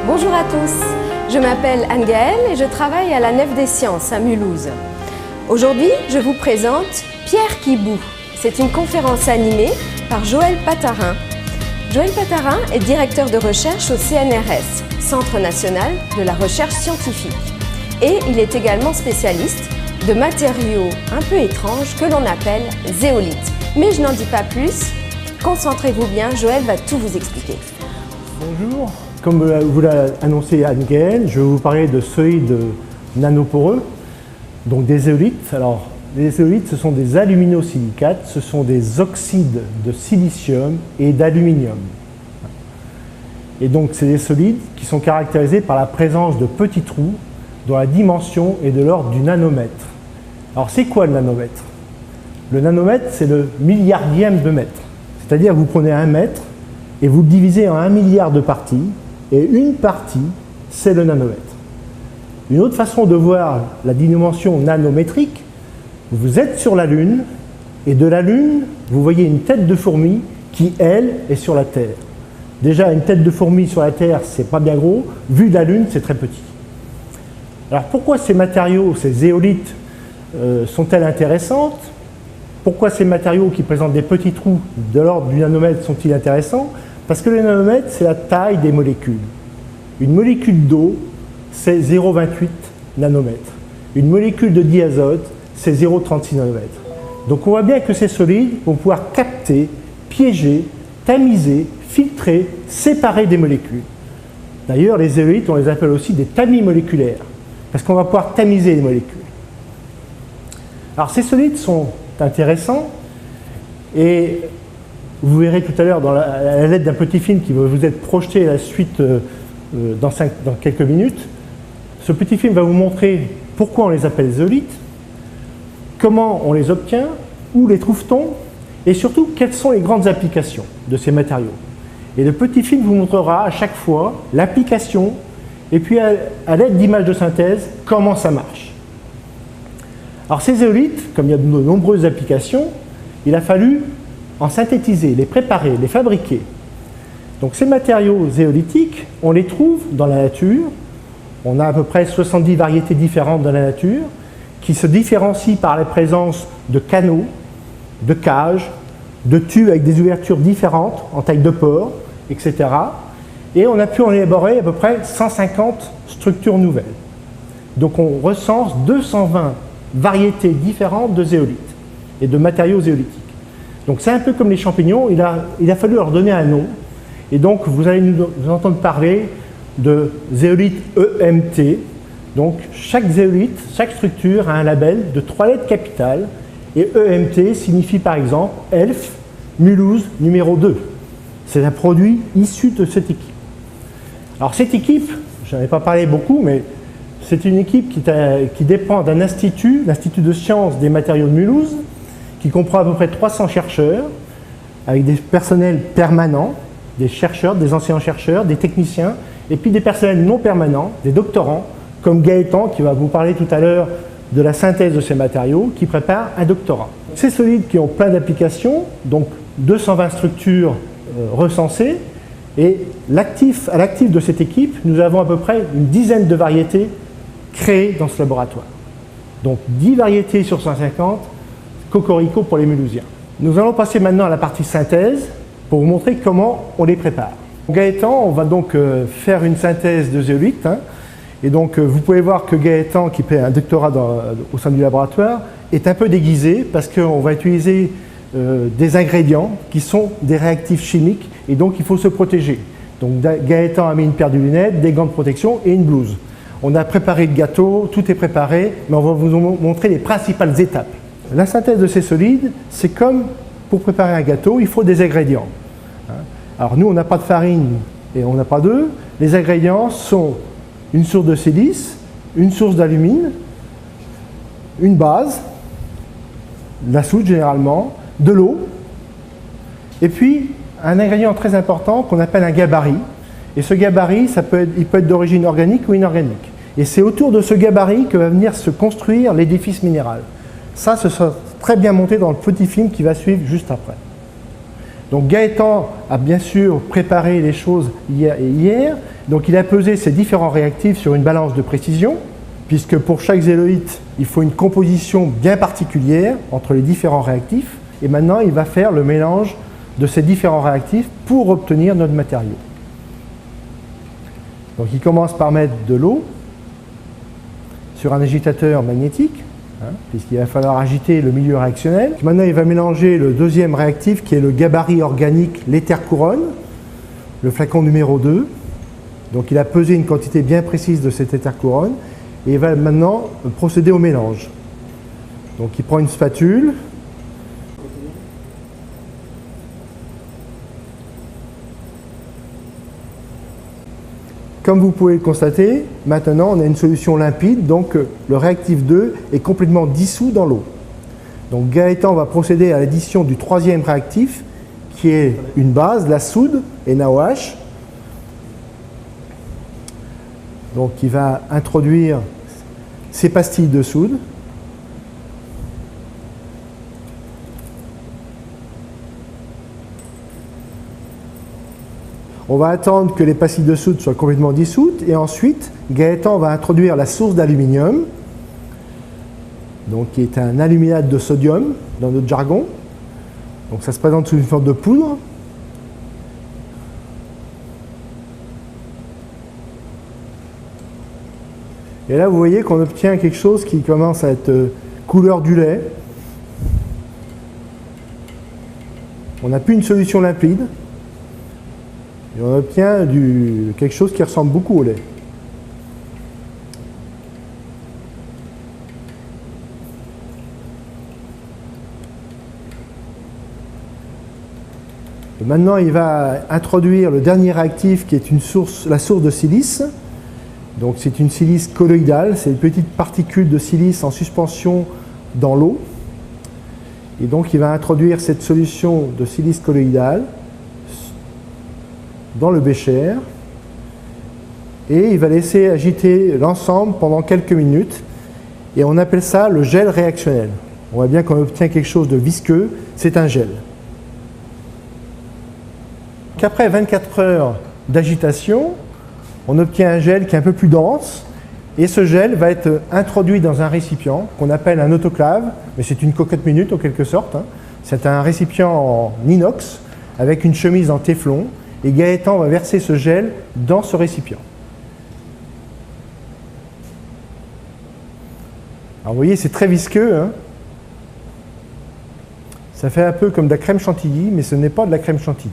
Bonjour à tous, je m'appelle Anne-Gaëlle et je travaille à la Nef des Sciences à Mulhouse. Aujourd'hui, je vous présente Pierre qui bout. C'est une conférence animée par Joël Patarin. Joël Patarin est directeur de recherche au CNRS, Centre national de la recherche scientifique. Et il est également spécialiste de matériaux un peu étranges que l'on appelle zéolithes. Mais je n'en dis pas plus, concentrez-vous bien, Joël va tout vous expliquer. Bonjour, comme vous l'a annoncé Anne-Gaëlle, je vais vous parler de solides nanoporeux, donc des zéolithes. Alors, les zéolithes, ce sont des aluminosilicates, ce sont des oxydes de silicium et d'aluminium. Et donc, c'est des solides qui sont caractérisés par la présence de petits trous dont la dimension est de l'ordre du nanomètre. Alors, c'est quoi le nanomètre? Le nanomètre, c'est le milliardième de mètre. C'est-à-dire que vous prenez 1 mètre et vous le divisez en 1 milliard de parties, et une partie, c'est le nanomètre. Une autre façon de voir la dimension nanométrique, vous êtes sur la Lune, et de la Lune, vous voyez une tête de fourmi qui, elle, est sur la Terre. Déjà, une tête de fourmi sur la Terre, c'est pas bien gros, vu de la Lune, c'est très petit. Alors pourquoi ces matériaux, ces zéolithes, sont-elles intéressantes? Pourquoi ces matériaux qui présentent des petits trous de l'ordre du nanomètre sont-ils intéressants? Parce que le nanomètre, c'est la taille des molécules. Une molécule d'eau, c'est 0,28 nanomètres. Une molécule de diazote, c'est 0,36 nanomètres. Donc on voit bien que ces solides vont pouvoir capter, piéger, tamiser, filtrer, séparer des molécules. D'ailleurs, les zéolithes, on les appelle aussi des tamis moléculaires, parce qu'on va pouvoir tamiser les molécules. Alors ces solides sont intéressants, et vous verrez tout à l'heure à l'aide d'un petit film qui va vous être projeté à la suite dans quelques minutes. Ce petit film va vous montrer pourquoi on les appelle zéolithes, comment on les obtient, où les trouve-t-on, et surtout quelles sont les grandes applications de ces matériaux. Et le petit film vous montrera à chaque fois l'application, et puis à l'aide d'images de synthèse, comment ça marche. Alors ces zéolithes, comme il y a de nombreuses applications, il a fallu en synthétiser, les préparer, les fabriquer. Donc ces matériaux zéolithiques, on les trouve dans la nature. On a à peu près 70 variétés différentes dans la nature, qui se différencient par la présence de canaux, de cages, de tubes avec des ouvertures différentes en taille de pore, etc. Et on a pu en élaborer à peu près 150 structures nouvelles. Donc on recense 220 variétés différentes de zéolithes et de matériaux zéolithiques. Donc c'est un peu comme les champignons, il a fallu leur donner un nom. Et donc vous allez nous entendre parler de zéolithes EMT. Donc chaque zéolithe, chaque structure a un label de 3 lettres capitales. Et EMT signifie par exemple ELF Mulhouse numéro 2. C'est un produit issu de cette équipe. Alors cette équipe, je n'en ai pas parlé beaucoup, mais c'est une équipe qui dépend d'un institut, l'Institut de sciences des matériaux de Mulhouse, qui comprend à peu près 300 chercheurs, avec des personnels permanents, des chercheurs, des anciens chercheurs, des techniciens, et puis des personnels non permanents, des doctorants, comme Gaëtan, qui va vous parler tout à l'heure de la synthèse de ces matériaux, qui prépare un doctorat. Ces solides qui ont plein d'applications, donc 220 structures recensées, et à l'actif de cette équipe, nous avons à peu près une dizaine de variétés créées dans ce laboratoire. Donc 10 variétés sur 150, cocorico pour les Mulhousiens. Nous allons passer maintenant à la partie synthèse pour vous montrer comment on les prépare. Gaëtan, on va donc faire une synthèse de zéolithes. Et donc vous pouvez voir que Gaëtan, qui fait un doctorat au sein du laboratoire, est un peu déguisé parce qu'on va utiliser des ingrédients qui sont des réactifs chimiques et donc il faut se protéger. Donc Gaëtan a mis une paire de lunettes, des gants de protection et une blouse. On a préparé le gâteau, tout est préparé, mais on va vous montrer les principales étapes. La synthèse de ces solides, c'est comme pour préparer un gâteau, il faut des ingrédients. Alors nous, on n'a pas de farine et on n'a pas d'œufs. Les ingrédients sont une source de silice, une source d'alumine, une base, la soude généralement, de l'eau, et puis un ingrédient très important qu'on appelle un gabarit. Et ce gabarit, il peut être d'origine organique ou inorganique. Et c'est autour de ce gabarit que va venir se construire l'édifice minéral. Ça, ce sera très bien monté dans le petit film qui va suivre juste après. Donc Gaëtan a bien sûr préparé les choses hier. Donc il a pesé ces différents réactifs sur une balance de précision, puisque pour chaque zéolite, il faut une composition bien particulière entre les différents réactifs. Et maintenant, il va faire le mélange de ces différents réactifs pour obtenir notre matériau. Donc il commence par mettre de l'eau sur un agitateur magnétique, puisqu'il va falloir agiter le milieu réactionnel. Maintenant, il va mélanger le deuxième réactif, qui est le gabarit organique, l'éther couronne, le flacon numéro 2. Donc il a pesé une quantité bien précise de cet éther couronne, et il va maintenant procéder au mélange. Donc il prend une spatule. Comme vous pouvez le constater, maintenant on a une solution limpide, donc le réactif 2 est complètement dissous dans l'eau. Donc Gaëtan va procéder à l'addition du troisième réactif, qui est une base, la soude, NaOH. Donc il va introduire ces pastilles de soude. On va attendre que les pastilles de soude soient complètement dissoutes et ensuite Gaëtan va introduire la source d'aluminium, donc qui est un aluminate de sodium dans notre jargon. Donc ça se présente sous une forme de poudre. Et là vous voyez qu'on obtient quelque chose qui commence à être couleur du lait. On n'a plus une solution limpide. Et on obtient quelque chose qui ressemble beaucoup au lait. Et maintenant, il va introduire le dernier réactif qui est la source de silice. Donc c'est une silice colloïdale, c'est une petite particule de silice en suspension dans l'eau. Et donc il va introduire cette solution de silice colloïdale dans le bécher et il va laisser agiter l'ensemble pendant quelques minutes et on appelle ça le gel réactionnel. On voit bien qu'on obtient quelque chose de visqueux, c'est un gel. Qu'après 24 heures d'agitation, on obtient un gel qui est un peu plus dense et ce gel va être introduit dans un récipient qu'on appelle un autoclave, mais c'est une cocotte minute en quelque sorte. C'est un récipient en inox avec une chemise en téflon. Et Gaëtan va verser ce gel dans ce récipient. Alors vous voyez, c'est très visqueux. Ça fait un peu comme de la crème chantilly, mais ce n'est pas de la crème chantilly.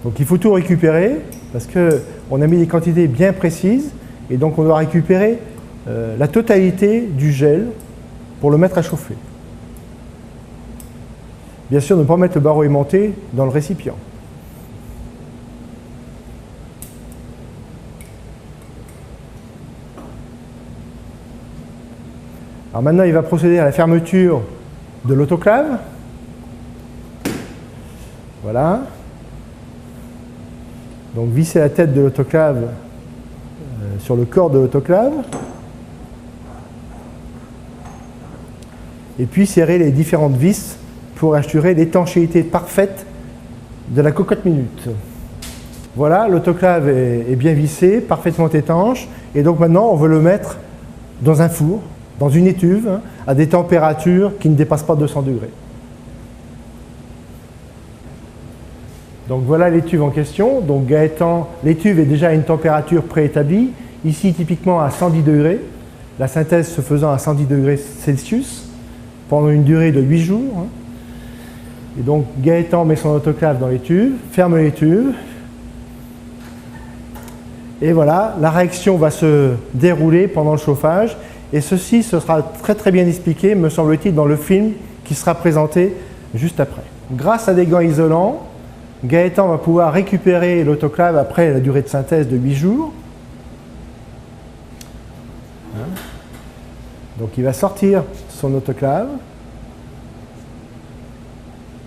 Donc il faut tout récupérer, parce qu'on a mis des quantités bien précises, et donc on doit récupérer la totalité du gel pour le mettre à chauffer. Bien sûr, ne pas mettre le barreau aimanté dans le récipient. Alors maintenant, il va procéder à la fermeture de l'autoclave. Voilà. Donc visser la tête de l'autoclave sur le corps de l'autoclave. Et puis serrer les différentes vis pour assurer l'étanchéité parfaite de la cocotte minute. Voilà, l'autoclave est bien vissé, parfaitement étanche, et donc maintenant on veut le mettre dans un four, dans une étuve, à des températures qui ne dépassent pas 200 degrés. Donc voilà l'étuve en question. Donc Gaëtan, l'étuve est déjà à une température préétablie, ici typiquement à 110 degrés, la synthèse se faisant à 110 degrés Celsius pendant une durée de 8 jours. Et donc Gaëtan met son autoclave dans l'étuve, ferme l'étuve, et voilà, la réaction va se dérouler pendant le chauffage, et ceci ce sera très très bien expliqué, me semble-t-il, dans le film qui sera présenté juste après. Grâce à des gants isolants, Gaëtan va pouvoir récupérer l'autoclave après la durée de synthèse de 8 jours. Donc il va sortir son autoclave.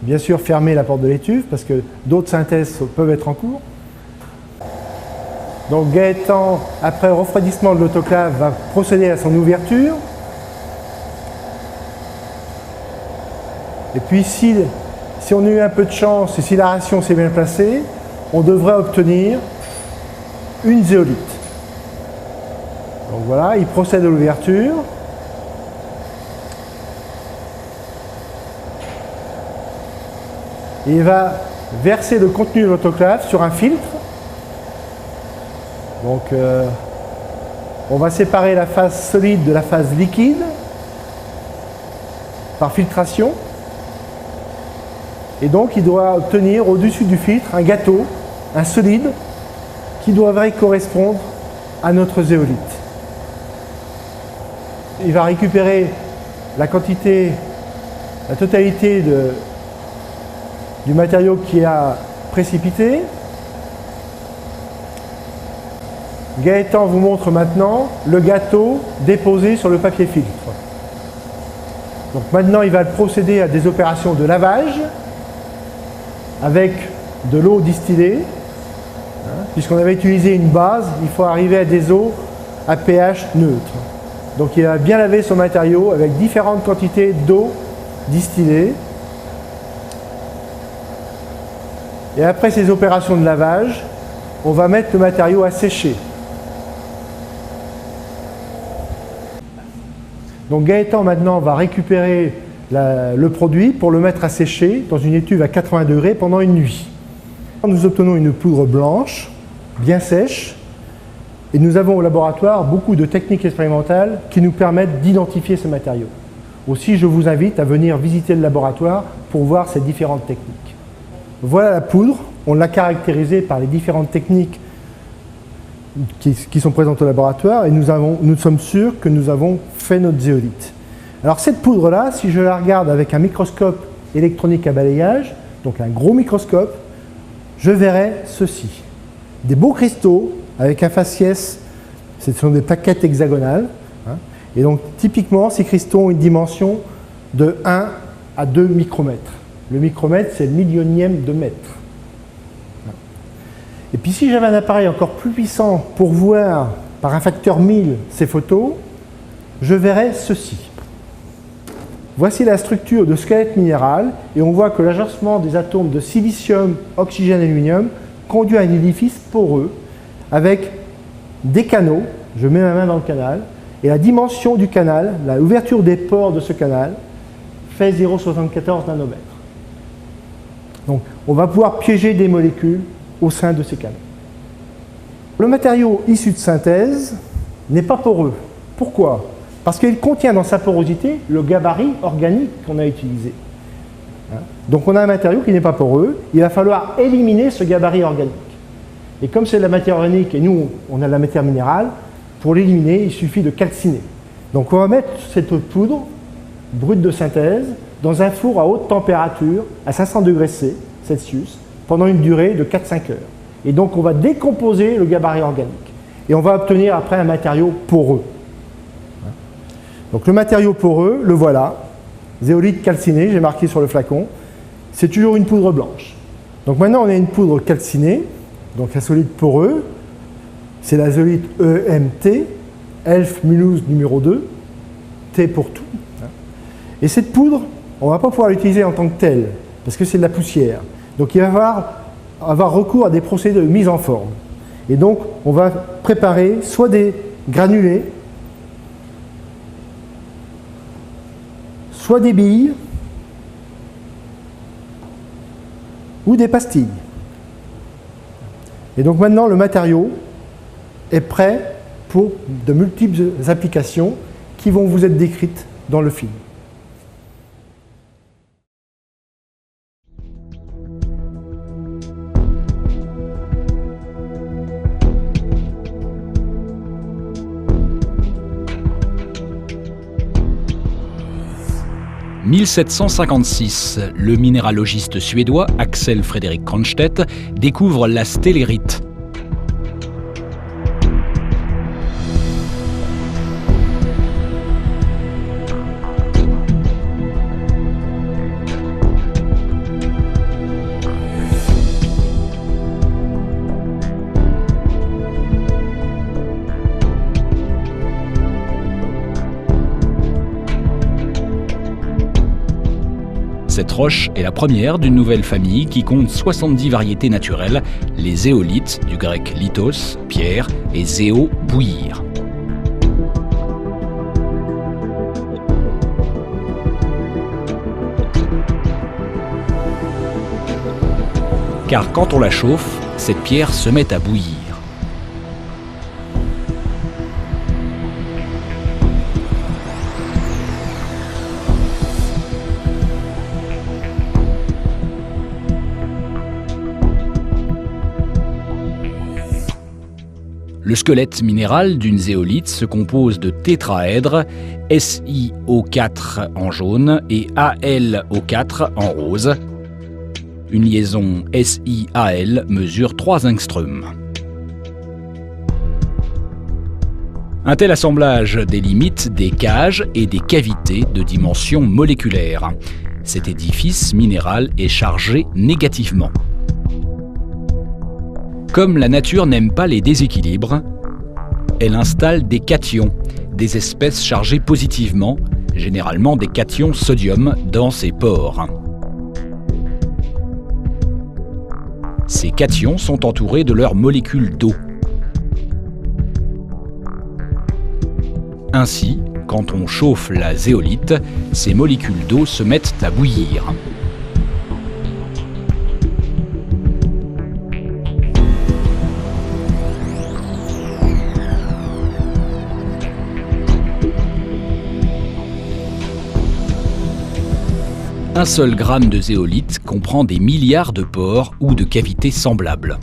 Bien sûr, fermer la porte de l'étuve parce que d'autres synthèses peuvent être en cours. Donc Gaëtan, après refroidissement de l'autoclave, va procéder à son ouverture. Et puis si on a eu un peu de chance et si la ration s'est bien placée, on devrait obtenir une zéolite. Donc voilà, il procède à l'ouverture. Et il va verser le contenu de l'autoclave sur un filtre. Donc on va séparer la phase solide de la phase liquide par filtration. Et donc il doit obtenir au-dessus du filtre un gâteau, un solide, qui devrait correspondre à notre zéolite. Il va récupérer la totalité du matériau qui a précipité. Gaëtan vous montre maintenant le gâteau déposé sur le papier filtre. Donc maintenant, il va procéder à des opérations de lavage avec de l'eau distillée. Puisqu'on avait utilisé une base, il faut arriver à des eaux à pH neutre. Donc il va bien laver son matériau avec différentes quantités d'eau distillée. Et après ces opérations de lavage, on va mettre le matériau à sécher. Donc Gaëtan maintenant va récupérer le produit pour le mettre à sécher dans une étuve à 80 degrés pendant une nuit. Nous obtenons une poudre blanche, bien sèche, et nous avons au laboratoire beaucoup de techniques expérimentales qui nous permettent d'identifier ce matériau. Aussi, je vous invite à venir visiter le laboratoire pour voir ces différentes techniques. Voilà la poudre, on l'a caractérisée par les différentes techniques qui sont présentes au laboratoire et nous sommes sûrs que nous avons fait notre zéolite. Alors cette poudre-là, si je la regarde avec un microscope électronique à balayage, donc un gros microscope, je verrai ceci. Des beaux cristaux avec un faciès, ce sont des plaquettes hexagonales. Et donc typiquement, ces cristaux ont une dimension de 1 à 2 micromètres. Le micromètre, c'est le millionième de mètre. Et puis si j'avais un appareil encore plus puissant pour voir par un facteur 1000 ces photos, je verrais ceci. Voici la structure de squelette minéral et on voit que l'agencement des atomes de silicium, oxygène et aluminium conduit à un édifice poreux avec des canaux, je mets ma main dans le canal, et la dimension du canal, l'ouverture des pores de ce canal, fait 0,74 nanomètres. Donc on va pouvoir piéger des molécules au sein de ces canaux. Le matériau issu de synthèse n'est pas poreux. Pourquoi ? Parce qu'il contient dans sa porosité le gabarit organique qu'on a utilisé. Donc on a un matériau qui n'est pas poreux, il va falloir éliminer ce gabarit organique. Et comme c'est de la matière organique et nous on a de la matière minérale, pour l'éliminer il suffit de calciner. Donc on va mettre cette poudre brute de synthèse dans un four à haute température, à 500 degrés Celsius, pendant une durée de 4-5 heures. Et donc on va décomposer le gabarit organique. Et on va obtenir après un matériau poreux. Donc le matériau poreux, le voilà, zéolite calcinée, j'ai marqué sur le flacon, c'est toujours une poudre blanche. Donc maintenant on a une poudre calcinée, donc un solide poreux, c'est la zéolite EMT, Elf Mulhouse numéro 2, T pour tout. Et cette poudre, on ne va pas pouvoir l'utiliser en tant que telle, parce que c'est de la poussière. Donc il va falloir avoir recours à des procédés de mise en forme. Et donc on va préparer soit des granulés, soit des billes, ou des pastilles. Et donc maintenant le matériau est prêt pour de multiples applications qui vont vous être décrites dans le film. « 1756, le minéralogiste suédois Axel Fredrik Cronstedt découvre la stélérite. « Cette roche est la première d'une nouvelle famille qui compte 70 variétés naturelles, les zéolithes, du grec lithos, pierre, et zéo, bouillir. Car quand on la chauffe, cette pierre se met à bouillir. Le squelette minéral d'une zéolite se compose de tétraèdres, SiO4 en jaune et AlO4 en rose. Une liaison SiAl mesure 3 angstroms. Un tel assemblage délimite des cages et des cavités de dimension moléculaire. Cet édifice minéral est chargé négativement. Comme la nature n'aime pas les déséquilibres, elle installe des cations, des espèces chargées positivement, généralement des cations sodium, dans ses pores. Ces cations sont entourés de leurs molécules d'eau. Ainsi, quand on chauffe la zéolite, ces molécules d'eau se mettent à bouillir. Un seul gramme de zéolite comprend des milliards de pores ou de cavités semblables.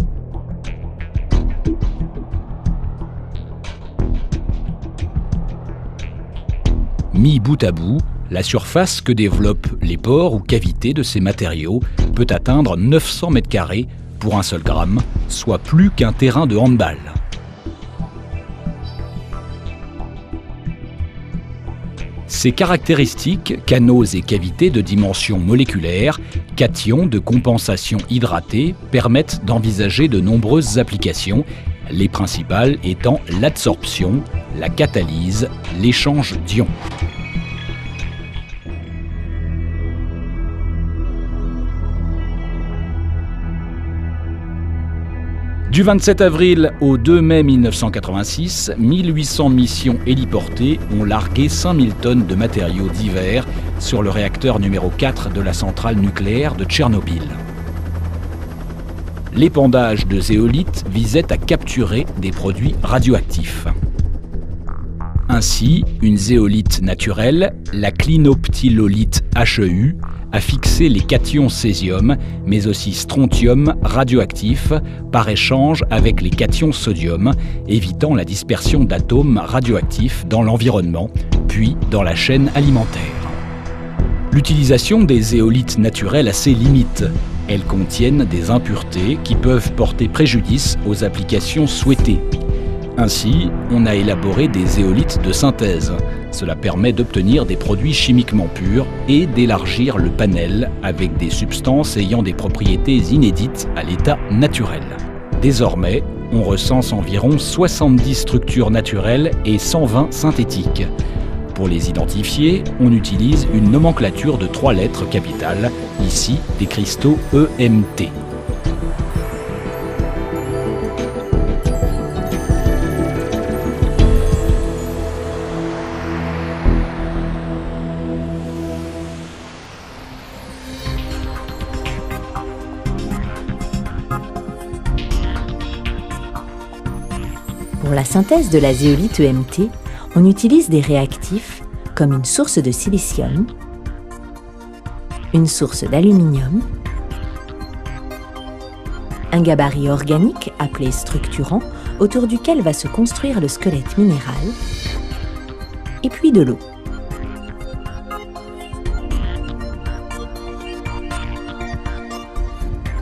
Mis bout à bout, la surface que développent les pores ou cavités de ces matériaux peut atteindre 900 m² pour un seul gramme, soit plus qu'un terrain de handball. Ces caractéristiques, canaux et cavités de dimension moléculaire, cations de compensation hydratée, permettent d'envisager de nombreuses applications, les principales étant l'adsorption, la catalyse, l'échange d'ions. Du 27 avril au 2 mai 1986, 1800 missions héliportées ont largué 5000 tonnes de matériaux divers sur le réacteur numéro 4 de la centrale nucléaire de Tchernobyl. L'épandage de zéolite visait à capturer des produits radioactifs. Ainsi, une zéolite naturelle, la clinoptilolite HEU, a fixé les cations césium, mais aussi strontium radioactif, par échange avec les cations sodium, évitant la dispersion d'atomes radioactifs dans l'environnement, puis dans la chaîne alimentaire. L'utilisation des zéolites naturelles a ses limites. Elles contiennent des impuretés qui peuvent porter préjudice aux applications souhaitées. Ainsi, on a élaboré des zéolites de synthèse. Cela permet d'obtenir des produits chimiquement purs et d'élargir le panel avec des substances ayant des propriétés inédites à l'état naturel. Désormais, on recense environ 70 structures naturelles et 120 synthétiques. Pour les identifier, on utilise une nomenclature de 3 lettres capitales, ici des cristaux EMT. Pour la synthèse de la zéolite EMT, on utilise des réactifs comme une source de silicium, une source d'aluminium, un gabarit organique appelé structurant autour duquel va se construire le squelette minéral, et puis de l'eau.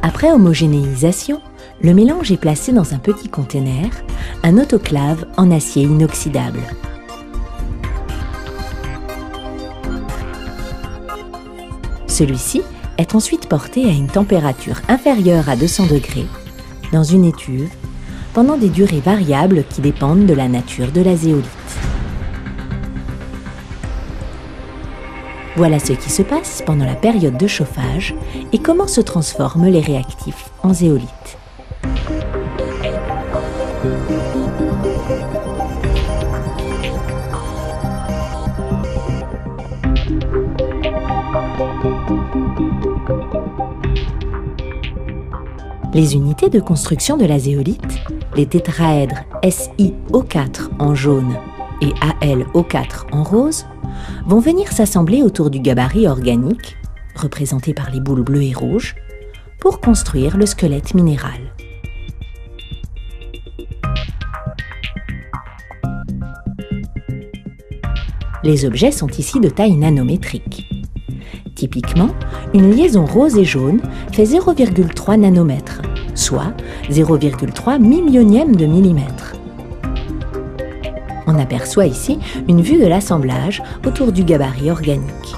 Après homogénéisation, le mélange est placé dans un petit conteneur, un autoclave en acier inoxydable. Celui-ci est ensuite porté à une température inférieure à 200 degrés dans une étuve pendant des durées variables qui dépendent de la nature de la zéolite. Voilà ce qui se passe pendant la période de chauffage et comment se transforment les réactifs en zéolite. Les unités de construction de la zéolite, les tétraèdres SiO4 en jaune et AlO4 en rose, vont venir s'assembler autour du gabarit organique, représenté par les boules bleues et rouges, pour construire le squelette minéral. Les objets sont ici de taille nanométrique. Typiquement, une liaison rose et jaune fait 0,3 nanomètres, soit 0,3 millionième de millimètre. On aperçoit ici une vue de l'assemblage autour du gabarit organique.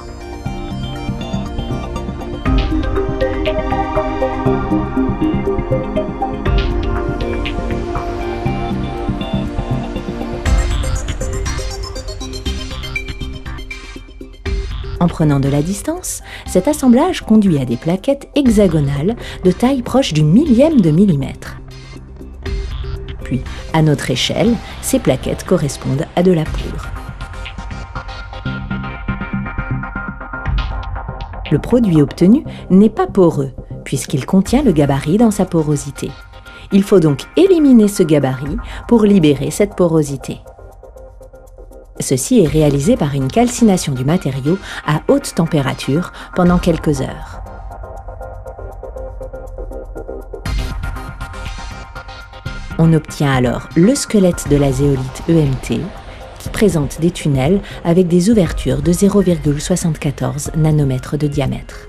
En prenant de la distance, cet assemblage conduit à des plaquettes hexagonales de taille proche du millième de millimètre. Puis, à notre échelle, ces plaquettes correspondent à de la poudre. Le produit obtenu n'est pas poreux, puisqu'il contient le gabarit dans sa porosité. Il faut donc éliminer ce gabarit pour libérer cette porosité. Ceci est réalisé par une calcination du matériau à haute température pendant quelques heures. On obtient alors le squelette de la zéolite EMT qui présente des tunnels avec des ouvertures de 0,74 nanomètres de diamètre.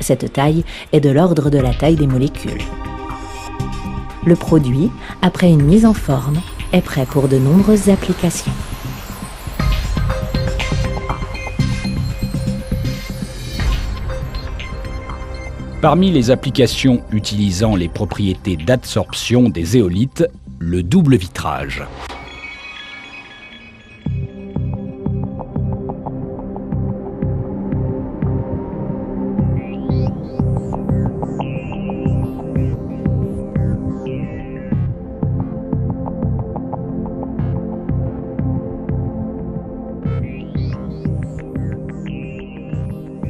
Cette taille est de l'ordre de la taille des molécules. Le produit, après une mise en forme, est prêt pour de nombreuses applications. Parmi les applications utilisant les propriétés d'adsorption des zéolites, le double vitrage.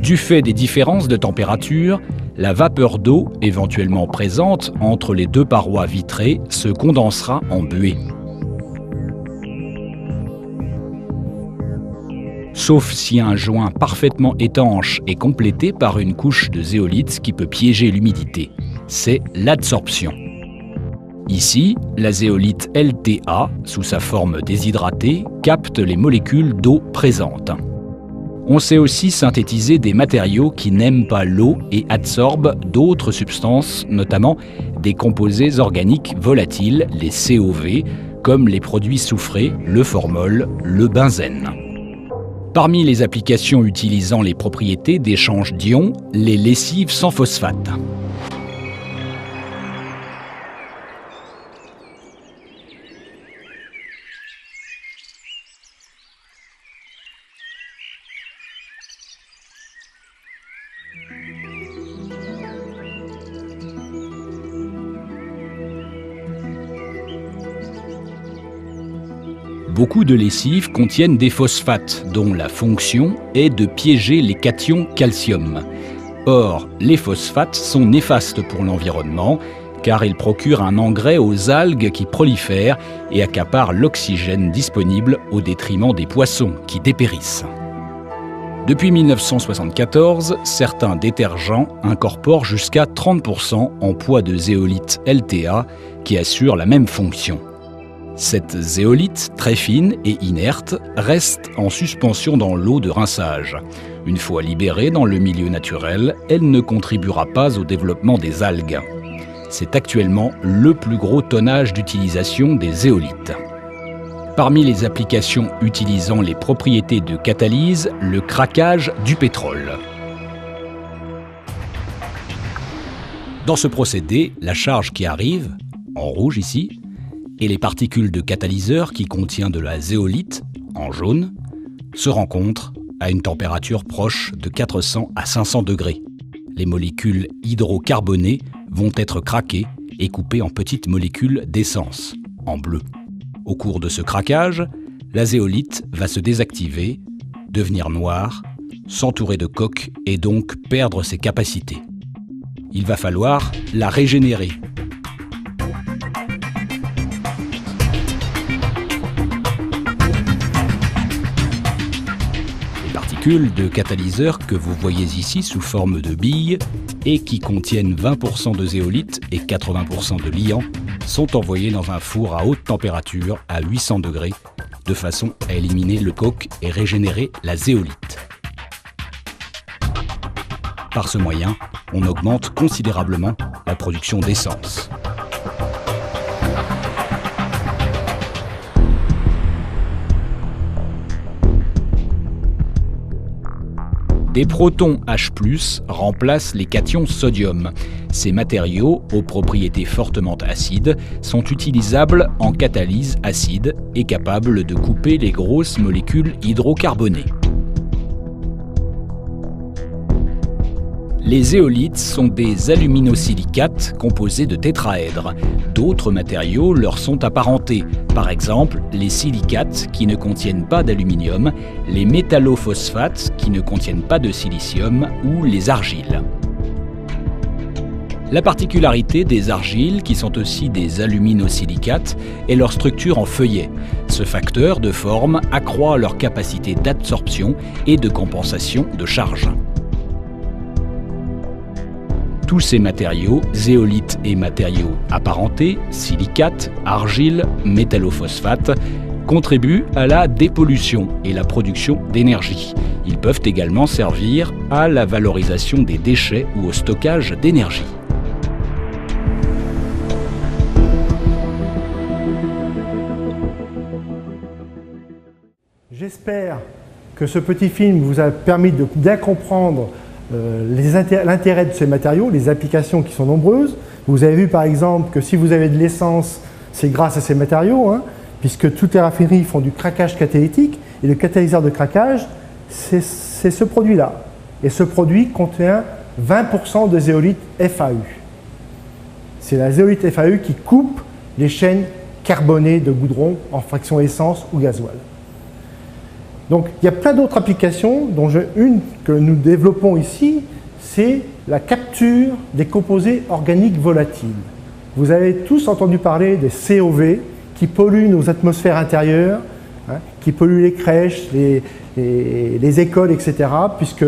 Du fait des différences de température, la vapeur d'eau, éventuellement présente entre les deux parois vitrées, se condensera en buée. Sauf si un joint parfaitement étanche est complété par une couche de zéolite qui peut piéger l'humidité. C'est l'adsorption. Ici, la zéolite LTA, sous sa forme déshydratée, capte les molécules d'eau présentes. On sait aussi synthétiser des matériaux qui n'aiment pas l'eau et adsorbent d'autres substances, notamment des composés organiques volatiles, les COV, comme les produits soufrés, le formol, le benzène. Parmi les applications utilisant les propriétés d'échange d'ions, les lessives sans phosphate. Beaucoup de lessives contiennent des phosphates, dont la fonction est de piéger les cations calcium. Or, les phosphates sont néfastes pour l'environnement, car ils procurent un engrais aux algues qui prolifèrent et accaparent l'oxygène disponible au détriment des poissons qui dépérissent. Depuis 1974, certains détergents incorporent jusqu'à 30% en poids de zéolite LTA qui assure la même fonction. Cette zéolite, très fine et inerte, reste en suspension dans l'eau de rinçage. Une fois libérée dans le milieu naturel, elle ne contribuera pas au développement des algues. C'est actuellement le plus gros tonnage d'utilisation des zéolites. Parmi les applications utilisant les propriétés de catalyse, le craquage du pétrole. Dans ce procédé, la charge qui arrive, en rouge ici, et les particules de catalyseur qui contient de la zéolite, en jaune, se rencontrent à une température proche de 400 à 500 degrés. Les molécules hydrocarbonées vont être craquées et coupées en petites molécules d'essence, en bleu. Au cours de ce craquage, la zéolite va se désactiver, devenir noire, s'entourer de coques et donc perdre ses capacités. Il va falloir la régénérer. Les particules de catalyseur que vous voyez ici sous forme de billes et qui contiennent 20% de zéolite et 80% de liant sont envoyées dans un four à haute température à 800 degrés de façon à éliminer le coke et régénérer la zéolite. Par ce moyen, on augmente considérablement la production d'essence. Des protons H+ remplacent les cations sodium. Ces matériaux, aux propriétés fortement acides, sont utilisables en catalyse acide et capables de couper les grosses molécules hydrocarbonées. Les zéolites sont des aluminosilicates composés de tétraèdres. D'autres matériaux leur sont apparentés, par exemple les silicates qui ne contiennent pas d'aluminium, les métallophosphates qui ne contiennent pas de silicium ou les argiles. La particularité des argiles, qui sont aussi des aluminosilicates, est leur structure en feuillet. Ce facteur de forme accroît leur capacité d'absorption et de compensation de charge. Tous ces matériaux, zéolites et matériaux apparentés, silicates, argiles, métallophosphates, contribuent à la dépollution et la production d'énergie. Ils peuvent également servir à la valorisation des déchets ou au stockage d'énergie. J'espère que ce petit film vous a permis de bien comprendre l'intérêt de ces matériaux, les applications qui sont nombreuses. Vous avez vu par exemple que si vous avez de l'essence, c'est grâce à ces matériaux, puisque toutes les raffineries font du craquage catalytique, et le catalyseur de craquage, c'est ce produit-là. Et ce produit contient 20% de zéolite FAU. C'est la zéolite FAU qui coupe les chaînes carbonées de goudron en fraction essence ou gasoil. Donc il y a plein d'autres applications, dont une que nous développons ici, c'est la capture des composés organiques volatiles. Vous avez tous entendu parler des COV qui polluent nos atmosphères intérieures, qui polluent les crèches, les écoles, etc. Puisque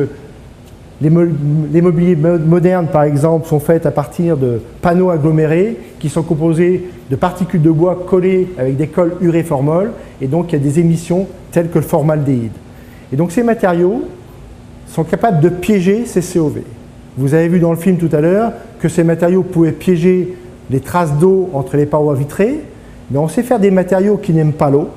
les mobiliers modernes, par exemple, sont faits à partir de panneaux agglomérés qui sont composés de particules de bois collées avec des cols uréformol, et donc il y a des émissions telles que le formaldéhyde. Et donc ces matériaux sont capables de piéger ces COV. Vous avez vu dans le film tout à l'heure que ces matériaux pouvaient piéger les traces d'eau entre les parois vitrées, mais on sait faire des matériaux qui n'aiment pas l'eau,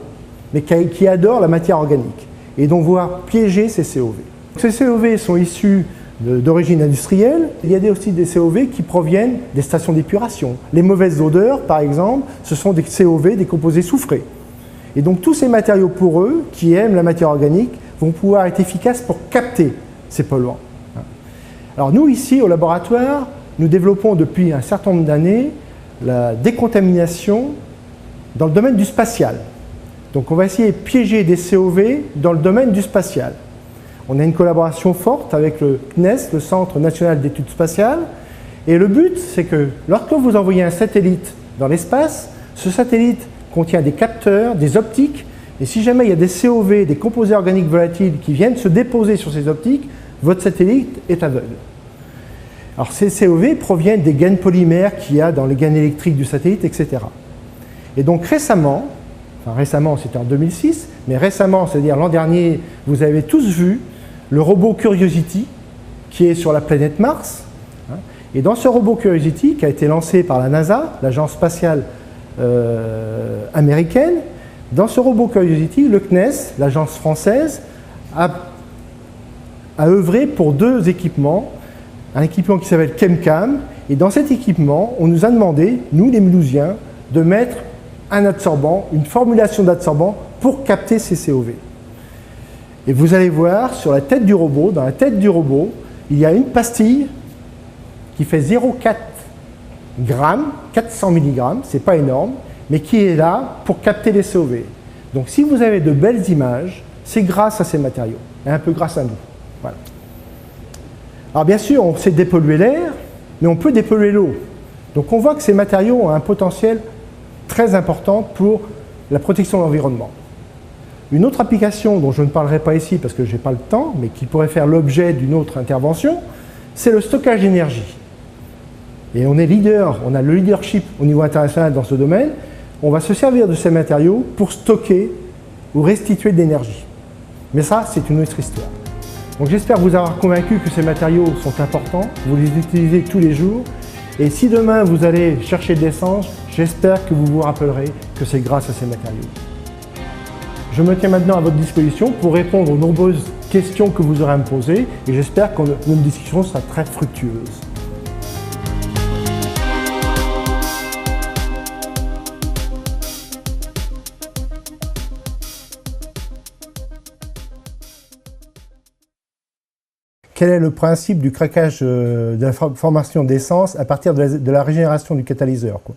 mais qui adorent la matière organique, et donc voir piéger ces COV. Ces COV sont issus d'origine industrielle. Il y a aussi des COV qui proviennent des stations d'épuration. Les mauvaises odeurs, par exemple, ce sont des COV, des composés soufrés. Et donc tous ces matériaux poreux, qui aiment la matière organique, vont pouvoir être efficaces pour capter ces polluants. Alors nous, ici, au laboratoire, nous développons depuis un certain nombre d'années la décontamination dans le domaine du spatial. Donc on va essayer de piéger des COV dans le domaine du spatial. On a une collaboration forte avec le CNES, le Centre national d'études spatiales, et le but, c'est que lorsque vous envoyez un satellite dans l'espace, ce satellite contient des capteurs, des optiques, et si jamais il y a des COV, des composés organiques volatiles qui viennent se déposer sur ces optiques, votre satellite est aveugle. Alors ces COV proviennent des gaines polymères qu'il y a dans les gaines électriques du satellite, etc. Et donc récemment c'était en 2006, mais récemment, c'est-à-dire l'an dernier, vous avez tous vu le robot Curiosity qui est sur la planète Mars. Et dans ce robot Curiosity, qui a été lancé par la NASA, l'agence spatiale américaine, dans ce robot Curiosity, le CNES, l'agence française, a œuvré pour deux équipements. Un équipement qui s'appelle ChemCam, et dans cet équipement, on nous a demandé, nous les Mulhousiens, de mettre un adsorbant, une formulation d'adsorbant pour capter ces COV. Et vous allez voir sur la tête du robot, dans la tête du robot, il y a une pastille qui fait 0,4 grammes, 400 mg, c'est pas énorme, mais qui est là pour capter les COV. Donc si vous avez de belles images, c'est grâce à ces matériaux, et un peu grâce à nous. Voilà. Alors bien sûr, on sait dépolluer l'air, mais on peut dépolluer l'eau. Donc on voit que ces matériaux ont un potentiel très important pour la protection de l'environnement. Une autre application dont je ne parlerai pas ici parce que je n'ai pas le temps, mais qui pourrait faire l'objet d'une autre intervention, c'est le stockage d'énergie. Et on est leader, on a le leadership au niveau international dans ce domaine. On va se servir de ces matériaux pour stocker ou restituer de l'énergie. Mais ça, c'est une autre histoire. Donc j'espère vous avoir convaincu que ces matériaux sont importants, vous les utilisez tous les jours. Et si demain vous allez chercher de l'essence, j'espère que vous vous rappellerez que c'est grâce à ces matériaux. Je me tiens maintenant à votre disposition pour répondre aux nombreuses questions que vous aurez à me poser et j'espère que notre discussion sera très fructueuse. Quel est le principe du craquage de la formation d'essence à partir de la régénération du catalyseur, quoi.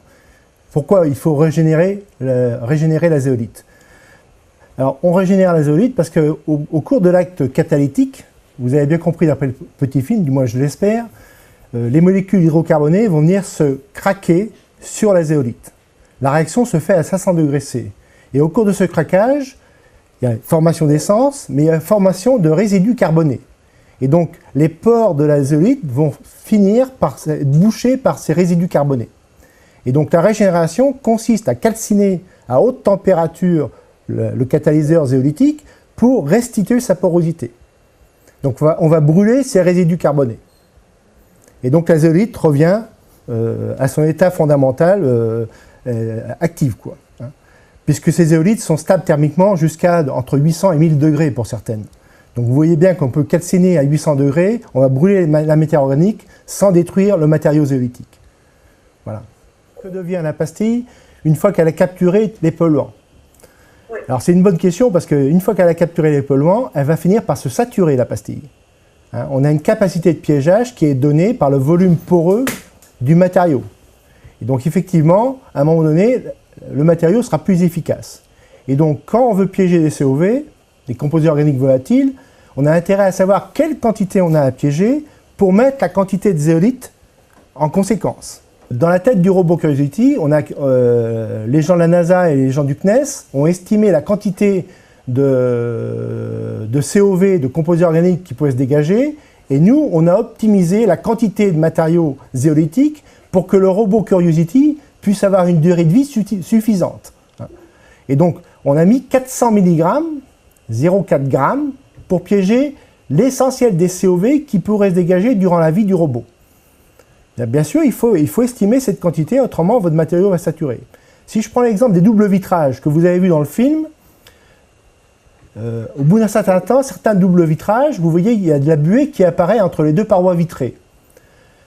Pourquoi il faut régénérer la zéolite? Alors, on régénère la zéolite parce qu'au cours de l'acte catalytique, vous avez bien compris d'après le petit film, du moins je l'espère, les molécules hydrocarbonées vont venir se craquer sur la zéolite. La réaction se fait à 500 degrés C. Et au cours de ce craquage, il y a formation d'essence, mais il y a formation de résidus carbonés. Et donc, les pores de la zéolite vont finir par être bouchés par ces résidus carbonés. Et donc, la régénération consiste à calciner à haute température le catalyseur zéolitique pour restituer sa porosité. Donc, on va brûler ces résidus carbonés. Et donc, la zéolite revient à son état fondamental actif, quoi, hein, puisque ces zéolites sont stables thermiquement jusqu'à entre 800 et 1000 degrés pour certaines. Donc vous voyez bien qu'on peut calciner à 800 degrés, on va brûler la matière organique sans détruire le matériau zéolitique. Voilà. Que devient la pastille une fois qu'elle a capturé les polluants? Alors c'est une bonne question parce qu'une fois qu'elle a capturé les polluants, elle va finir par se saturer, la pastille. Hein, on a une capacité de piégeage qui est donnée par le volume poreux du matériau. Et donc effectivement, à un moment donné, le matériau sera plus efficace. Et donc quand on veut piéger des COV, des composés organiques volatiles, on a intérêt à savoir quelle quantité on a à piéger pour mettre la quantité de zéolite en conséquence. Dans la tête du robot Curiosity, on a, les gens de la NASA et les gens du CNES ont estimé la quantité de COV, de composés organiques qui pouvaient se dégager, et nous, on a optimisé la quantité de matériaux zéolitiques pour que le robot Curiosity puisse avoir une durée de vie suffisante. Et donc, on a mis 400 mg, 0,4 g, pour piéger l'essentiel des COV qui pourraient se dégager durant la vie du robot. Bien sûr, il faut estimer cette quantité, autrement votre matériau va saturer. Si je prends l'exemple des doubles vitrages que vous avez vus dans le film, au bout d'un certain temps, certains doubles vitrages, vous voyez, il y a de la buée qui apparaît entre les deux parois vitrées.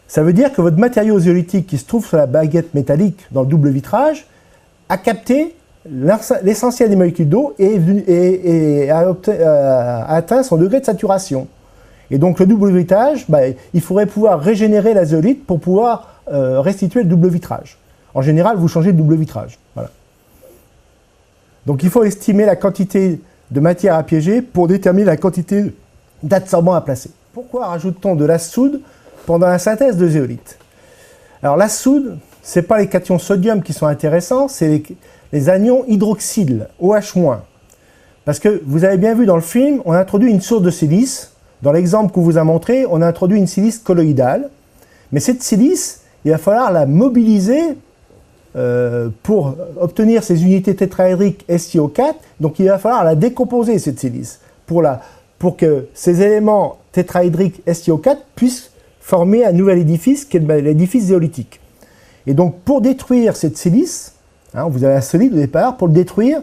Ça veut dire que votre matériau zéolitique qui se trouve sur la baguette métallique dans le double vitrage a capté l'essentiel des molécules d'eau et a atteint son degré de saturation. Et donc le double vitrage, il faudrait pouvoir régénérer la zéolite pour pouvoir restituer le double vitrage. En général, vous changez de double vitrage. Voilà. Donc il faut estimer la quantité de matière à piéger pour déterminer la quantité d'adsorbant à placer. Pourquoi rajoute-t-on de la soude pendant la synthèse de zéolite? Alors la soude, ce n'est pas les cations sodium qui sont intéressants, c'est les anions hydroxyles, OH-. Parce que vous avez bien vu dans le film, on a introduit une source de silice. Dans l'exemple qu'on vous a montré, on a introduit une silice colloïdale. Mais cette silice, il va falloir la mobiliser pour obtenir ces unités tétraédriques SiO4. Donc il va falloir la décomposer, cette silice, pour que ces éléments tétraédriques SiO4 puissent former un nouvel édifice, qui est l'édifice zéolitique. Et donc pour détruire cette silice, hein, vous avez un solide au départ, pour le détruire,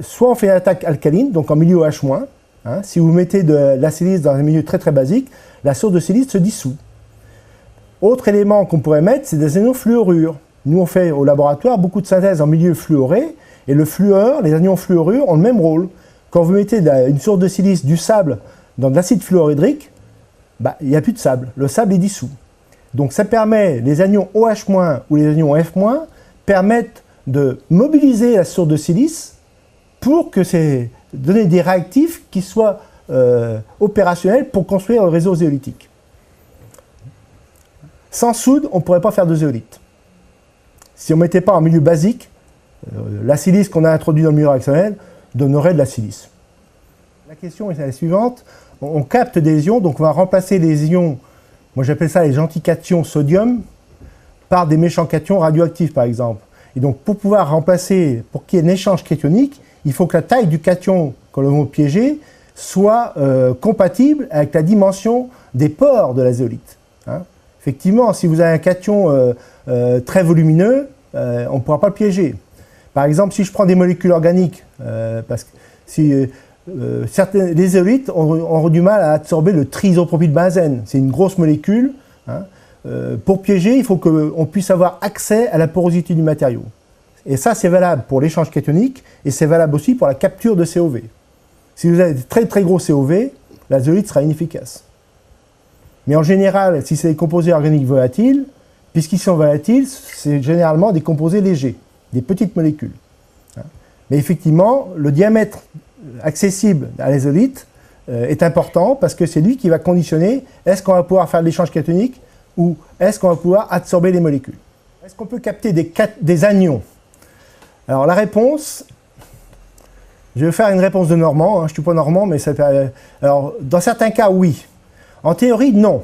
soit on fait une attaque alcaline, donc en milieu OH-. Hein, si vous mettez de la silice dans un milieu très très basique, la source de silice se dissout. Autre élément qu'on pourrait mettre, c'est des anions fluorures. Nous, on fait au laboratoire beaucoup de synthèse en milieu fluoré, et le fluor, les anions fluorures ont le même rôle. Quand vous mettez une source de silice, du sable, dans de l'acide fluorhydrique, bah, il n'y a plus de sable. Le sable est dissous. Donc ça permet, les anions OH- ou les anions F- permettent de mobiliser la source de silice pour que donner des réactifs qui soient opérationnels pour construire le réseau zéolitique. Sans soude, on ne pourrait pas faire de zéolite. Si on ne mettait pas en milieu basique, la silice qu'on a introduite dans le milieu réactionnel donnerait de la silice. La question est la suivante. On capte des ions, donc on va remplacer les ions, moi j'appelle ça les gentils cations sodium, par des méchants cations radioactifs par exemple. Et donc pour pouvoir remplacer, pour qu'il y ait un échange cationique, il faut que la taille du cation qu'on va piéger soit compatible avec la dimension des pores de la zéolite. Hein. Effectivement, si vous avez un cation très volumineux, on ne pourra pas le piéger. Par exemple, si je prends des molécules organiques, parce que si les zéolites ont du mal à absorber le trisopropylbenzène, c'est une grosse molécule. Hein. Pour piéger, il faut qu'on puisse avoir accès à la porosité du matériau. Et ça, c'est valable pour l'échange cationique et c'est valable aussi pour la capture de COV. Si vous avez des très très gros COV, la zéolite sera inefficace. Mais en général, si c'est des composés organiques volatiles, puisqu'ils sont volatiles, c'est généralement des composés légers, des petites molécules. Mais effectivement, le diamètre accessible à la zéolite est important parce que c'est lui qui va conditionner est-ce qu'on va pouvoir faire de l'échange cationique ou est-ce qu'on va pouvoir absorber les molécules. Est-ce qu'on peut capter des anions? Alors la réponse, je vais faire une réponse de Normand, hein, je ne suis pas Normand, mais ça fait, alors dans certains cas oui. En théorie, non.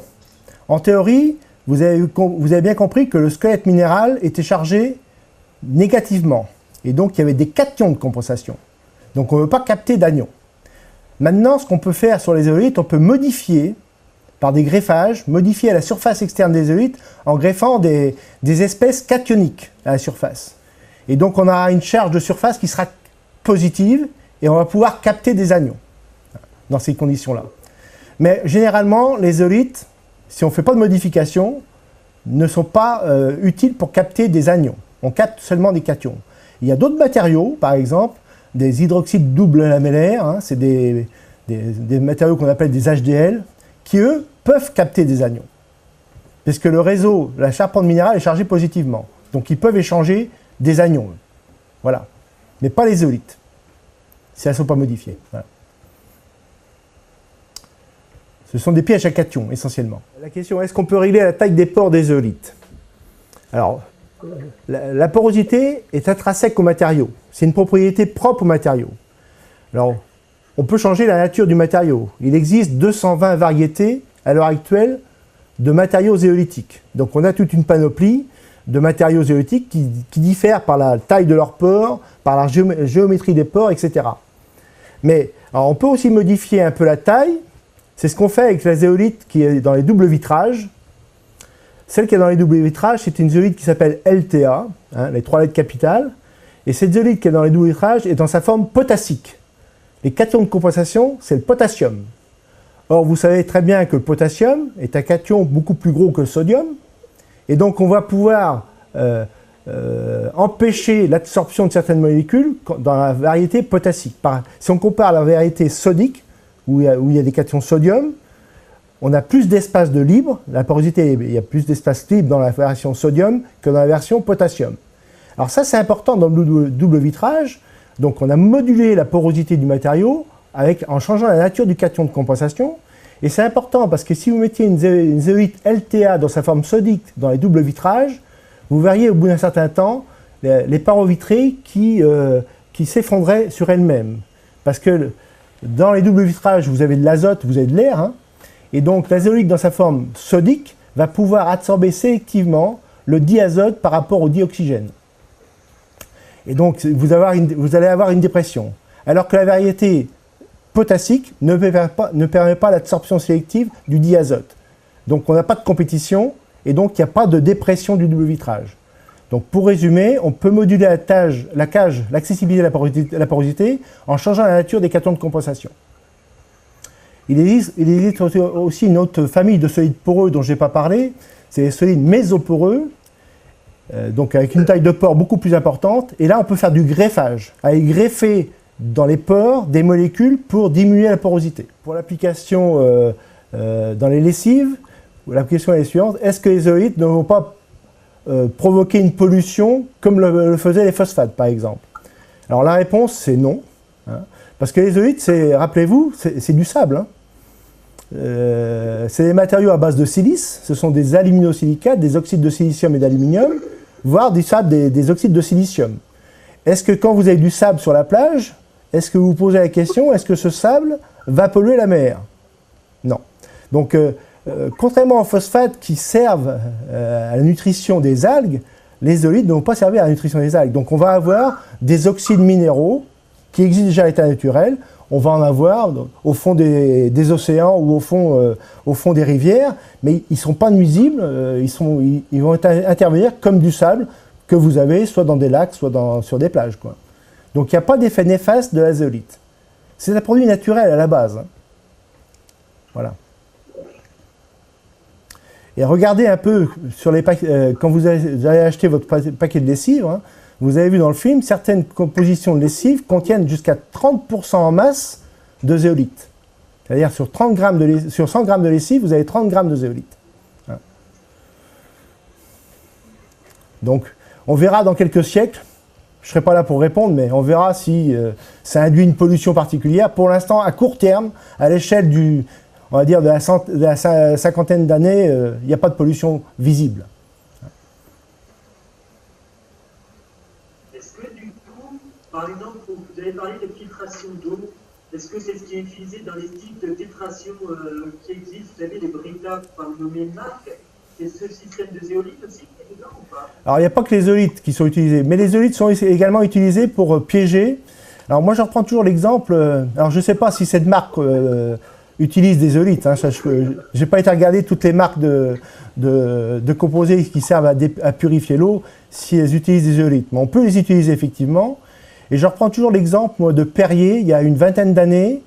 En théorie, vous avez bien compris que le squelette minéral était chargé négativement. Et donc, il y avait des cations de compensation. Donc, on ne veut pas capter d'anions. Maintenant, ce qu'on peut faire sur les zéolites, on peut modifier, par des greffages, modifier la surface externe des zéolites en greffant des espèces cationiques à la surface. Et donc, on aura une charge de surface qui sera positive et on va pouvoir capter des anions dans ces conditions-là. Mais généralement, les zéolites, si on ne fait pas de modification, ne sont pas utiles pour capter des anions. On capte seulement des cations. Il y a d'autres matériaux, par exemple, des hydroxydes double lamellaires, hein, c'est des matériaux qu'on appelle des HDL, qui eux peuvent capter des anions. Parce que le réseau, la charpente minérale est chargée positivement. Donc ils peuvent échanger des anions. Voilà. Mais pas les zéolites, si elles ne sont pas modifiées. Voilà. Ce sont des pièges à cations, essentiellement. La question, est-ce qu'on peut régler la taille des pores des zéolites? Alors, la porosité est intrinsèque au matériau. C'est une propriété propre au matériau. Alors, on peut changer la nature du matériau. Il existe 220 variétés, à l'heure actuelle, de matériaux zéolitiques. Donc, on a toute une panoplie de matériaux zéolitiques qui diffèrent par la taille de leurs pores, par la géométrie des pores, etc. Mais, alors, on peut aussi modifier un peu la taille. C'est ce qu'on fait avec la zéolite qui est dans les doubles vitrages. Celle qui est dans les doubles vitrages, c'est une zéolite qui s'appelle LTA, hein, les 3 lettres capitales. Et cette zéolite qui est dans les doubles vitrages est dans sa forme potassique. Les cations de compensation, c'est le potassium. Or, vous savez très bien que le potassium est un cation beaucoup plus gros que le sodium. Et donc, on va pouvoir empêcher l'absorption de certaines molécules dans la variété potassique. Si on compare la variété sodique, où il y a des cations sodium, on a plus d'espace de libre, la porosité, il y a plus d'espace libre dans la version sodium que dans la version potassium. Alors ça, c'est important dans le double vitrage. Donc on a modulé la porosité du matériau en changeant la nature du cation de compensation. Et c'est important parce que si vous mettiez une zéolite LTA dans sa forme sodique dans les doubles vitrages, vous verriez au bout d'un certain temps les parovitrées qui s'effondraient sur elles-mêmes. Parce que dans les doubles vitrages, vous avez de l'azote, vous avez de l'air, hein, et donc la zéolite dans sa forme sodique va pouvoir absorber sélectivement le diazote par rapport au dioxygène. Et donc vous allez avoir une dépression. Alors que la variété potassique ne permet pas l'absorption sélective du diazote. Donc on n'a pas de compétition et donc il n'y a pas de dépression du double vitrage. Donc pour résumer, on peut moduler l'accessibilité de la porosité en changeant la nature des cations de compensation. Il existe aussi une autre famille de solides poreux dont je n'ai pas parlé, c'est les solides mésoporeux, donc avec une taille de pore beaucoup plus importante. Et là, on peut faire du greffage, aller greffer dans les pores des molécules pour diminuer la porosité. Pour l'application dans les lessives, la question est la suivante, est-ce que les zéolithes ne vont pas provoquer une pollution comme le faisaient les phosphates par exemple? Alors la réponse c'est non, hein, parce que les zéolithes, rappelez-vous, c'est du sable. Hein. C'est des matériaux à base de silice, ce sont des aluminosilicates, des oxydes de silicium et d'aluminium, voire du sable, des oxydes de silicium. Est-ce que quand vous avez du sable sur la plage, est-ce que vous vous posez la question, est-ce que ce sable va polluer la mer? Non. Donc, contrairement aux phosphates qui servent à la nutrition des algues, les zéolithes ne vont pas servir à la nutrition des algues. Donc, on va avoir des oxydes minéraux qui existent déjà à l'état naturel. On va en avoir au fond des océans ou au fond des rivières, mais ils ne sont pas nuisibles, ils vont intervenir comme du sable que vous avez soit dans des lacs, soit sur des plages, quoi. Donc il n'y a pas d'effet néfaste de la zéolite. C'est un produit naturel à la base. Hein. Voilà. Et regardez un peu sur les quand vous allez acheter votre paquet de lessive, hein, vous avez vu dans le film, certaines compositions de lessive contiennent jusqu'à 30% en masse de zéolite. C'est-à-dire sur 100 grammes de lessive, vous avez 30 grammes de zéolite. Hein. Donc, on verra dans quelques siècles, je ne serai pas là pour répondre, mais on verra si ça induit une pollution particulière. Pour l'instant, à court terme, à l'échelle on va dire de la cinquantaine d'années, il n'y a pas de pollution visible. Par exemple, vous avez parlé de filtration d'eau. Est-ce que c'est ce qui est utilisé dans les types de filtration qui existent? Vous savez, les Brita, par nommer une marque. C'est ce système de zéolite aussi qui est dedans ou pas? Alors, il n'y a pas que les zéolithes qui sont utilisés, mais les zéolithes sont également utilisés pour piéger. Alors, moi, je reprends toujours l'exemple. Alors, je ne sais pas si cette marque utilise des zéolithes. Hein, je n'ai pas été regarder toutes les marques de composés qui servent à purifier l'eau, si elles utilisent des zéolithes. Mais on peut les utiliser effectivement. Et je reprends toujours l'exemple moi, de Perrier, il y a une vingtaine d'années.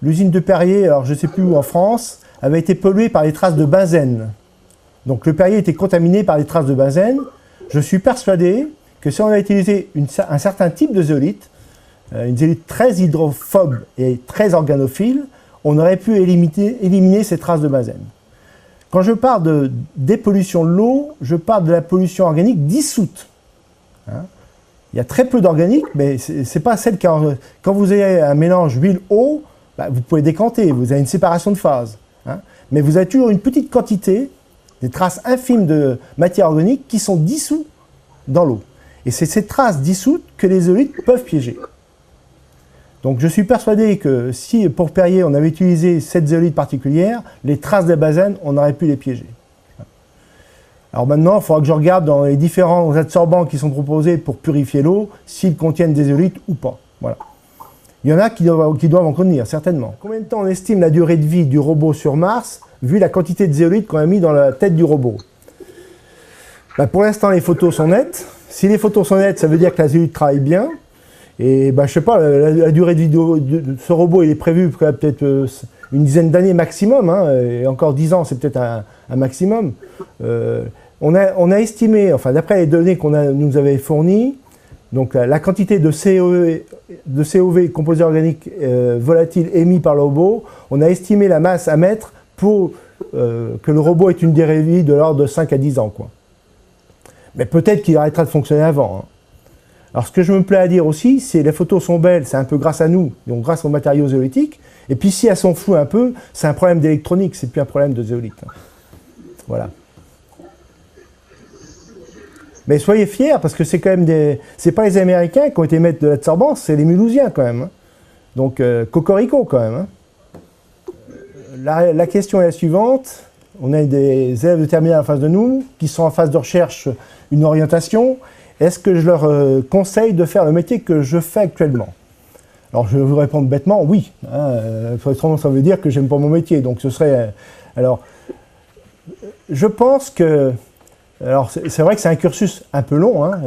L'usine de Perrier, alors je ne sais plus où en France, avait été polluée par les traces de benzène. Donc le Perrier était contaminé par les traces de benzène. Je suis persuadé que si on avait utilisé un certain type de zéolite, une zéolite très hydrophobe et très organophile, on aurait pu éliminer ces traces de benzène. Quand je parle de dépollution de l'eau, je parle de la pollution organique dissoute. Hein? Il y a très peu d'organique, mais ce n'est pas celle quand vous avez un mélange huile-eau, bah, vous pouvez décanter, vous avez une séparation de phase. Hein, mais vous avez toujours une petite quantité, des traces infimes de matière organique qui sont dissous dans l'eau. Et c'est ces traces dissoutes que les zéolithes peuvent piéger. Donc je suis persuadé que si pour Perrier on avait utilisé cette zéolite particulière, les traces de benzène, on aurait pu les piéger. Alors maintenant, il faudra que je regarde dans les différents adsorbants qui sont proposés pour purifier l'eau, s'ils contiennent des zéolithes ou pas. Voilà. Il y en a qui doivent en contenir, certainement. Combien de temps on estime la durée de vie du robot sur Mars, vu la quantité de zéolithes qu'on a mis dans la tête du robot? Ben, pour l'instant, les photos sont nettes. Si les photos sont nettes, ça veut dire que la zéolite travaille bien. Et ben, je ne sais pas, la durée de vie de ce robot, il est prévu pour peut-être une dizaine d'années maximum. Hein, et encore 10 ans, c'est peut-être un maximum. On a estimé, enfin d'après les données qu'on nous avait fournies, donc la quantité de COV, composés organiques volatiles émis par le robot, on a estimé la masse à mettre pour que le robot ait une durée de vie de l'ordre de 5 à 10 ans. Quoi. Mais peut-être qu'il arrêtera de fonctionner avant. Hein. Alors ce que je me plais à dire aussi, c'est que les photos sont belles, c'est un peu grâce à nous, donc grâce aux matériaux zéolithiques. Et puis si elles sont floues un peu, c'est un problème d'électronique, c'est plus un problème de zéolite. Hein. Voilà. Mais soyez fiers, parce que c'est quand même c'est pas les Américains qui ont été maîtres de l'adsorbance, c'est les Mulhousiens quand même. Hein. Donc, cocorico quand même. Hein. La question est la suivante. On a des élèves de terminale en face de nous, qui sont en phase de recherche une orientation. Est-ce que je leur conseille de faire le métier que je fais actuellement? Alors, je vais vous répondre bêtement, oui. Hein, autrement, ça veut dire que j'aime pas mon métier. Donc, ce serait... alors, je pense que... Alors, c'est vrai que c'est un cursus un peu long. Hein.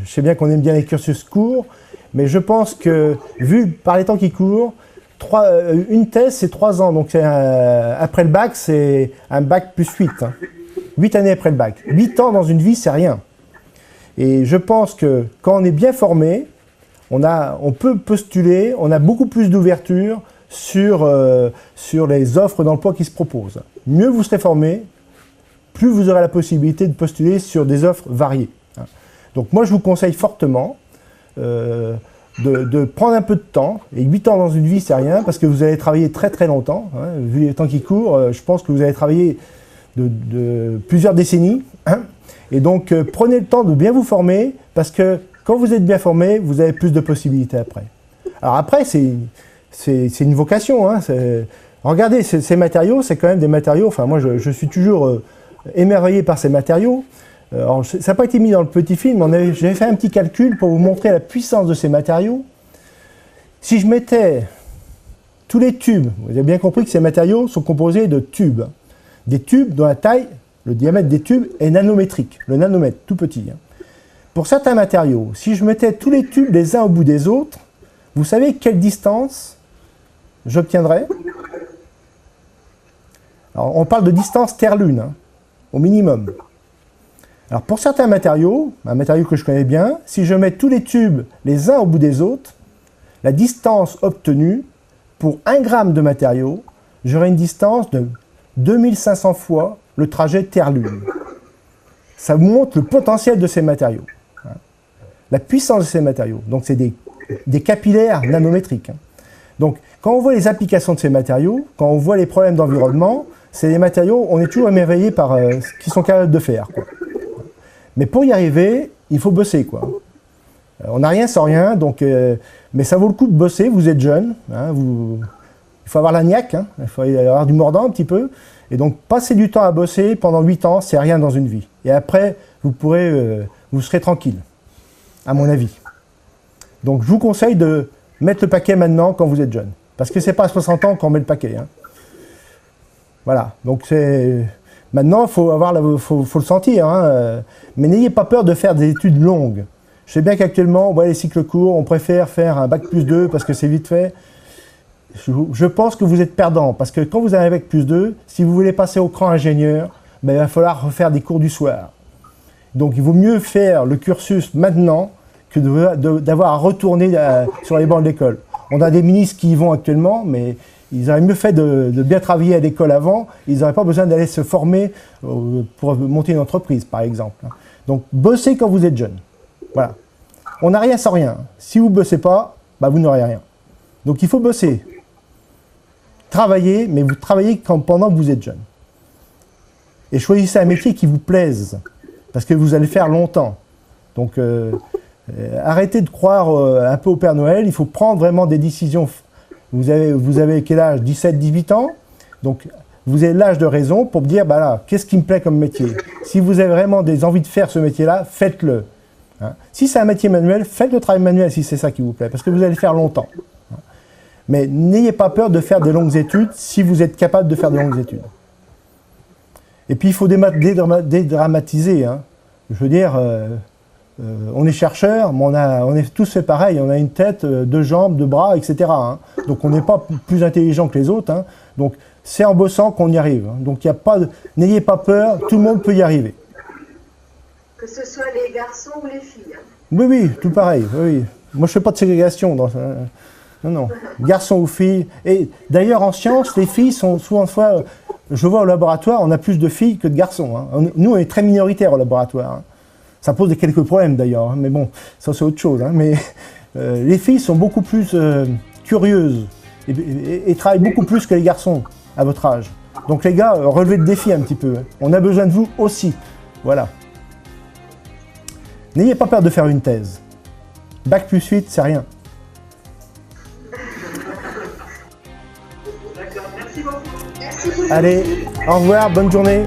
Je sais bien qu'on aime bien les cursus courts, mais je pense que, vu par les temps qui courent, une thèse, c'est 3 ans. Donc, après le bac, c'est un bac plus 8. Hein. 8 années après le bac. 8 ans dans une vie, c'est rien. Et je pense que quand on est bien formé, on peut postuler, on a beaucoup plus d'ouverture sur les offres d'emploi qui se proposent. Mieux vous serez formé, plus vous aurez la possibilité de postuler sur des offres variées. Donc moi je vous conseille fortement de prendre un peu de temps, et 8 ans dans une vie c'est rien, parce que vous allez travailler très très longtemps, hein, vu les temps qui courent, je pense que vous allez travailler de plusieurs décennies, hein, et donc prenez le temps de bien vous former, parce que quand vous êtes bien formé, vous avez plus de possibilités après. Alors après c'est une vocation, hein, regardez ces matériaux, c'est quand même des matériaux, enfin moi je suis toujours émerveillé par ces matériaux. Alors, ça n'a pas été mis dans le petit film, j'avais fait un petit calcul pour vous montrer la puissance de ces matériaux. Si je mettais tous les tubes, vous avez bien compris que ces matériaux sont composés de tubes. Des tubes dont la taille, le diamètre des tubes est nanométrique, le nanomètre, tout petit. Pour certains matériaux, si je mettais tous les tubes les uns au bout des autres, vous savez quelle distance j'obtiendrais? Alors, on parle de distance Terre-Lune, hein, au minimum. Alors pour certains matériaux, un matériau que je connais bien, si je mets tous les tubes les uns au bout des autres, la distance obtenue pour 1 gramme de matériau, j'aurai une distance de 2500 fois le trajet Terre-Lune. Ça vous montre le potentiel de ces matériaux, hein, la puissance de ces matériaux. Donc c'est des capillaires nanométriques. Hein. Donc quand on voit les applications de ces matériaux, quand on voit les problèmes d'environnement, c'est des matériaux, on est toujours émerveillé par ce qu'ils sont capables de faire, quoi. Mais pour y arriver, il faut bosser, quoi. On n'a rien sans rien, donc, mais ça vaut le coup de bosser, vous êtes jeune, hein, il faut avoir la niaque, hein, il faut avoir du mordant un petit peu, et donc passer du temps à bosser pendant 8 ans, c'est rien dans une vie. Et après, vous serez tranquille, à mon avis. Donc je vous conseille de mettre le paquet maintenant quand vous êtes jeune, parce que c'est pas à 60 ans qu'on met le paquet. Hein. Voilà, donc c'est... Maintenant, il faut le sentir, hein, mais n'ayez pas peur de faire des études longues. Je sais bien qu'actuellement, on voit les cycles courts, on préfère faire un bac+2 parce que c'est vite fait. Je pense que vous êtes perdant, parce que quand vous avez un bac+2, si vous voulez passer au cran ingénieur, ben, il va falloir refaire des cours du soir. Donc il vaut mieux faire le cursus maintenant que d'avoir à retourner sur les bancs de l'école. On a des ministres qui y vont actuellement, mais... Ils auraient mieux fait de bien travailler à l'école avant, ils n'auraient pas besoin d'aller se former pour monter une entreprise, par exemple. Donc, bossez quand vous êtes jeune. Voilà. On n'a rien sans rien. Si vous ne bossez pas, bah, vous n'aurez rien. Donc, il faut bosser. Travaillez, mais vous travaillez pendant que vous êtes jeune. Et choisissez un métier qui vous plaise, parce que vous allez faire longtemps. Donc, arrêtez de croire un peu au Père Noël, il faut prendre vraiment des décisions. Vous avez quel âge? 17, 18 ans. Donc, vous avez l'âge de raison pour me dire, bah là, qu'est-ce qui me plaît comme métier? Si vous avez vraiment des envies de faire ce métier-là, faites-le. Hein. Si c'est un métier manuel, faites le travail manuel si c'est ça qui vous plaît, parce que vous allez le faire longtemps. Hein. Mais n'ayez pas peur de faire de longues études si vous êtes capable de faire de longues études. Et puis, il faut dédramatiser. Hein. Je veux dire... on est chercheurs, mais on est tous fait pareil, on a une tête, 2 jambes, 2 bras, etc. Hein. Donc on n'est pas plus intelligent que les autres. Hein. Donc c'est en bossant qu'on y arrive. Hein. Donc n'ayez pas peur, tout le monde peut y arriver. Que ce soit les garçons ou les filles. Hein. Oui, oui, tout pareil. Oui. Moi je ne fais pas de ségrégation. Non, non. Garçons ou filles. Et d'ailleurs en sciences, les filles sont souvent je vois au laboratoire, on a plus de filles que de garçons. Hein. Nous on est très minoritaires au laboratoire. Hein. Ça pose quelques problèmes d'ailleurs, hein, mais bon, ça c'est autre chose. Hein, mais les filles sont beaucoup plus curieuses et travaillent beaucoup plus que les garçons à votre âge. Donc les gars, relevez le défi un petit peu. Hein. On a besoin de vous aussi. Voilà. N'ayez pas peur de faire une thèse. Bac+8, c'est rien. D'accord, merci beaucoup. Merci beaucoup. Allez, au revoir, bonne journée.